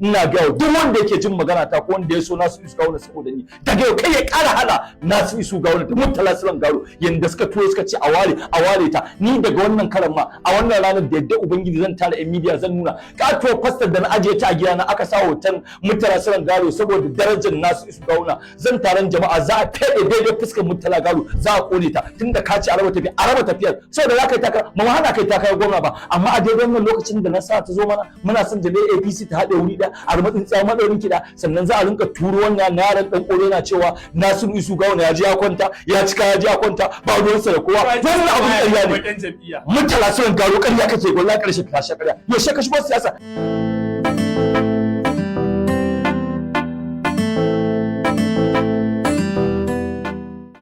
ina ga duk wanda yake jin magana ta ko wanda ya so Nasiru Yusif Gawuna saboda ni daga yau kai ya ƙara hada Nasiru Yusif Gawuna da Murtala Sule Garo yanda suka turo suka ce a ware ta ni daga wannan karan ma a wannan ranar da yadda ubangiji zan tara yan media zan nuna katuwar pastor da na ajiye ta a gida na aka sa hoton Murtala Sule Garo saboda darajar Nasiru Yusuf Gawuna zan taron jama'a za a fede daidai fuskar Murtala Garo za a kone ta tunda ka ce a raba tafiyar saboda za ka yi takara ma hana kai takara gwamna ba amma a daidai wannan lokacin da na sa ta zo mana muna son da APC ta haɗe wuri da a rumatsin tsaya madaurin kiɗa sannan za a rinka turo wannan yaran dan kore na cewa Nasiru Yusuf Gawuna ya ji ya kwanta ya cika ya ji ya kwanta ba ruwansa da kowa wannan abun ƙarya ne Murtala Sule Garo ƙarya kake wallahi ƙarshe ka sha ƙarya yaushe ka shigo siyasa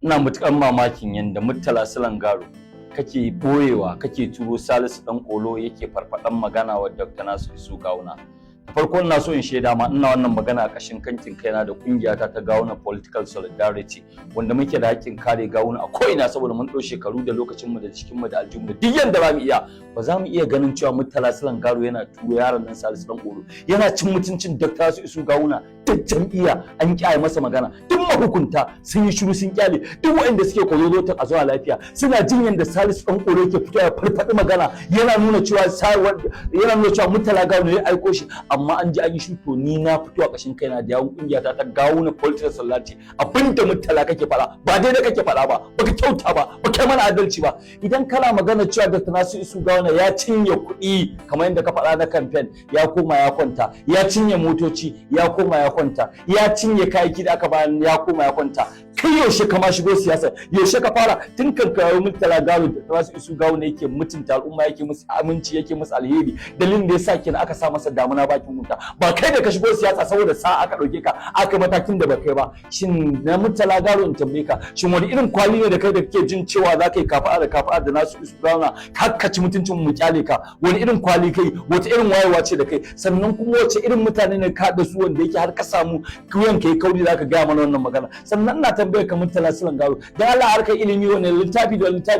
ina mutukan mamakin yanda Murtala Sule Garo kake boyewa kake turo Salisu dan kolo yake farfadan magana wa Dr. Nasiru Yusif Gawuna. Farko ina so in shaida ma ina wannan magana a kashin kankin kaina da kungiyata ta Gawuna Political Solidarity wanda muke da hakkin kare Gawuna a ko'ina saboda mun ɗau shekaru da lokacin mu da cikin mu da aljihun da duk yanda zamu iya ba za mu iya ganin cewa Murtala Sule Garo yana turo yaron nan Salisu dan kolo yana cin mutuncin Dr. Nasiru Yusif Gawuna da jam'iyya an kiyaye masa magana duk mahukunta sun yi shiru sun kyale duk waɗanda suke koyo ta a zuwa lafiya suna jin yanda Salisu dan kolo yake fito ya farfaɗi magana yana nuna cewa Murtala Garo ne ya aiko shi amma an ji an yi shi to ni na fito a ƙashin kaina da yawun kungiya ta Gawuna Political Solidarity abinda Murtala kake faɗa ba daidai kake faɗa ba baka kyauta ba baka mana adalci ba idan kana magana cewa Dr. Nasiru Yusif Gawuna ya cinye kuɗi kamar yadda ka faɗa na campaign ya koma ya kwanta ya cinye motoci ya koma ya kwanta ya cinye kayayyaki da aka bayan ya koma ya kwanta kai yaushe ka ma shigo siyasa yaushe ka fara tun kan kawo Murtala Garo da Nasiru Yusuf Gawuna yake mutunta al'umma yake musu aminci yake musu alheri dalilin da yasa kenan aka sa masa damuna bakin wuta ba kai da ka shigo siyasa saboda sa aka dauke ka aka matakin da ba kai ba shin na Murtala Garo in tambaye ka shin wani irin kwali ne da kai da kake jin cewa za ka yi kafa'a da Nasiru Yusuf Gawuna ka ci mutuncin mu kyale ka wani irin kwali kai wata irin wayewa ce da kai sannan kuma wace irin mutane ne ka da su wanda yake har ka samu kuyan kai kauri zaka ga mana wannan magana sannan ina tambaye ka Murtala Sule Garo dan Allah harkar ilimi wani littafi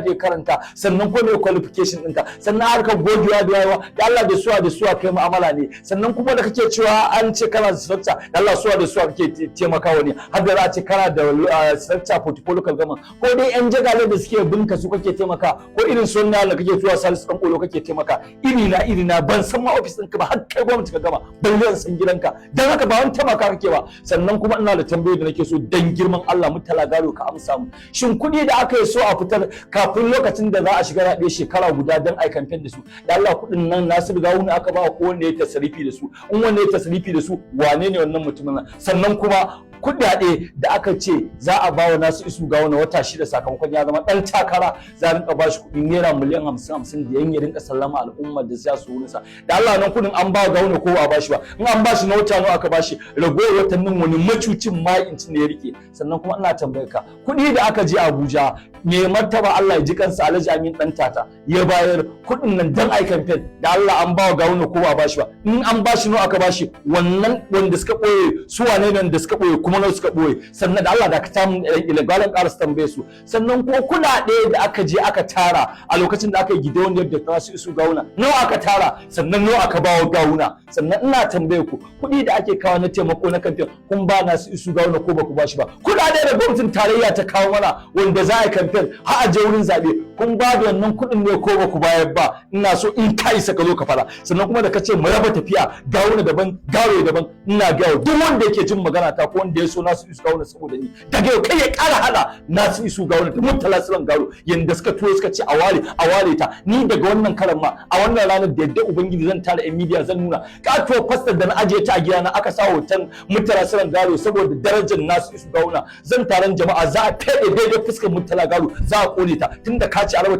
ya karanta sannan ko ne qualification ɗinka sannan harkar gogewa da yawa da Allah da suwa kai mu'amala ne sannan kuma da kake cewa an ce kana da structure da Allah da suwa kake taimakawa ne har da za a ce kana da structure portfolio local government ko dai yan jagale da suke binka su kake taimaka ko irin sunna da kake zuwa Salisu dan kolo kake taimaka iri na ban san ma office ɗinka ba har kai gwamnati ka gama ban zan san gidanka dan haka ba wani taimaka kake ba sannan kuma ina da tambayoyi da nake so dan girman Allah Murtala Garo ka amsa mu shin kuɗi da aka yi so a fitar kafin lokacin da za a shiga zaɓe shekara guda dan ai campaign da su da Allah kuɗin nan Nasiru Gawuna aka ba ko wanda ya tasarifi da su in wanda ya tasarifi da su wane ne wannan mutumin sannan kuma kuɗaɗe da aka ce za a ba wa Nasiru Yusuf Gawuna wata 6 sakamakon ya zama ɗan takara za a rinka ba shi kuɗi naira miliyan 50 da yan ya rinka sallama al'ummar da za su wurinsa da Allah nan kuɗin an ba Gawuna ko ba shi ba in an ba shi na wata nawa aka ba shi ragowar watannin wani macucin ma'incin da ya rike sannan kuma ina tambayar ka kuɗi da aka je Abuja me martaba Allah ya ji kansa Alhaji Amin dan tata ya bayar kuɗin nan dan ai campaign da Allah an ba wa Gawuna ko ba shi ba in an ba shi nawa aka ba shi wannan wanda suka ɓoye su wane ne da suka ɓoye kuma nawa suka ɓoye sannan da Allah da ka tamu illegalan ƙaras tambaye su sannan ko kuɗaɗe da aka je aka tara a lokacin da aka yi gidauniyar da Nasiru Yusuf Gawuna nawa aka tara sannan nawa aka bawa Gawuna sannan ina tambaye ku kuɗi da ake kawo na taimako na kamfen kun ba Nasiru Yusuf Gawuna ko ba ku ba shi ba kuɗaɗe da gwamnatin tarayya ta kawo mana wanda za a yi kamfen har a je wurin zaɓe kun ba da wannan kuɗin ne ko ba ku bayar ba ina so in ka isa ka zo ka fara sannan kuma da ka ce mu raba tafiya Gawuna daban Garo daban ina ga duk wanda yake jin magana ta ko wanda ya so Nasiru Yusuf Gawuna saboda ni daga yau kai ya ƙara hada Nasiru Yusuf Gawuna da Murtala Sule Garo yanda suka turo suka ce a ware ta ni daga wannan karan ma a wannan ranar da yadda ubangiji zan tara yan media zan nuna katuwar pastor da na ajiye ta a gida na aka sa hoton Murtala Sule Garo saboda darajar Nasiru Yusuf Gawuna zan taron jama'a za a fede daidai fuskar Murtala Garo za a kone ta tunda ka ce a raba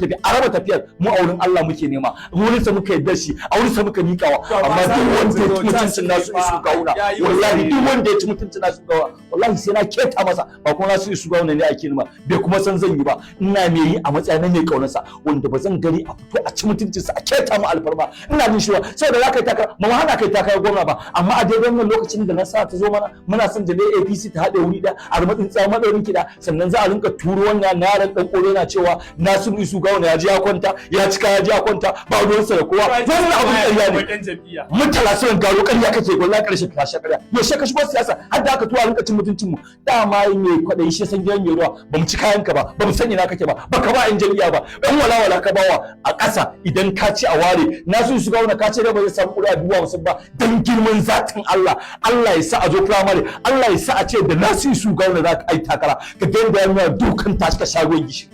tafiyar mu a wurin Allah muke nema wurin sa muka yadda shi a wurin sa muka miƙawa amma duk wanda ya ci mutuncin Nasiru Yusuf Gawuna wallahi duk wanda ya ci mutuncin Nasiru yawa wallahi sai na keta masa ba kuma Nasiru Yusif Gawuna ne ake nima bai kuma san zan yi ba ina me yi a matsayin na mai kaunarsa wanda ba zan gani a fito a ci mutuncinsa a keta mu alfarma ina jin shi ba saboda za ka yi takara ba mu hana kai takara gwamna ba amma a daidai wannan lokacin da nasara ta zo mana muna son da APC ta haɗe wuri da a rumatsin tsaya madaurin kiɗa sannan za a rinka turo wannan yaran dan kore na cewa Nasiru Yusuf Gawuna ya ji ya kwanta ya cika ya ji ya kwanta ba ruwansa da kowa wannan abin ƙarya ne Murtala Sule Garo ƙarya kake wallahi ƙarshe ka sha ƙarya yaushe ka shigo siyasa har da aka tuwa rinka cin mutuncin mu dama mai kwaɗayi shi san gidan mai ruwa ba mu ci kayan ka ba ba mu sani na kake ba baka ba in jami'a ba dan wala ka bawa a ƙasa idan ka ci a ware Nasiru Yusuf Gawuna ka ce da ba zai samu ƙuri'a duwa musu ba dan girman zatin Allah ya sa a zo primary Allah ya sa a ce da Nasiru Yusuf Gawuna za ka ai takara ka ga yanda yana dukan tashi ka shagon gishi